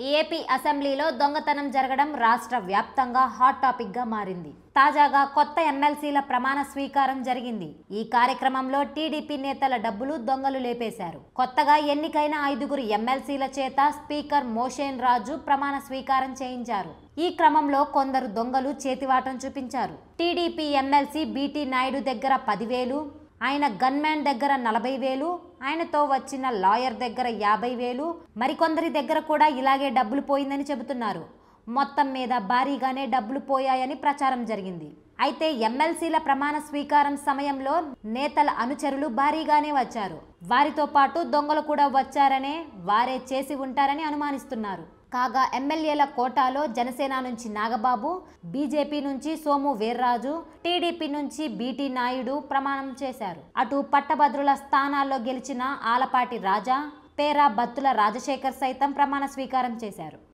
AP అసెంబ్లీలో దొంగతనం జరగడం రాష్ట్ర వ్యాప్తంగా హాట్ టాపిక్ గా మారింది. తాజాగా కొత్త ఎమ్మెల్సీల ప్రమాణ స్వీకారం జరిగింది. ఈ కార్యక్రమంలో టీడీపీ నేతల డబ్బులు దొంగలు లేపేశారు. కొత్తగా ఎన్నికైన 5 ఎమ్మెల్సీల చేత స్పీకర్ మోషేన్ రాజు ప్రమాణ స్వీకారం చేయించారు. ఈ క్రమంలో కొందరు దొంగలు చేతివాటం చూపించారు. టీడీపీ ఎమ్మెల్సీ బీటీ నాయుడు దగ్గర 10,000, ఆయన గన్మ్యాన్ దగ్గర 40,000, ఆయనతో వచ్చిన లాయర్ దగ్గర 50,000, మరికొందరి దగ్గర కూడా ఇలాగే డబ్బులు పోయిందని చెబుతున్నారు. మొత్తం మీద భారీగానే డబ్బులు పోయాయని ప్రచారం జరిగింది. అయితే ఎమ్మెల్సీల ప్రమాణ స్వీకారం సమయంలో నేతల అనుచరులు భారీగానే వచ్చారు. వారితో పాటు దొంగలు కూడా వచ్చారనే, వారే చేసి ఉంటారని అనుమానిస్తున్నారు. కాగా ఎమ్మెల్యేల కోటాలో జనసేన నుంచి నాగబాబు, బీజేపీ నుంచి సోము వీర్రాజు, టీడీపీ నుంచి బీటీ నాయుడు ప్రమాణం చేశారు. అటు పట్టభద్రుల స్థానాల్లో గెలిచిన ఆలపాటి రాజా, పేరా బత్తుల రాజశేఖర్ సైతం ప్రమాణ స్వీకారం చేశారు.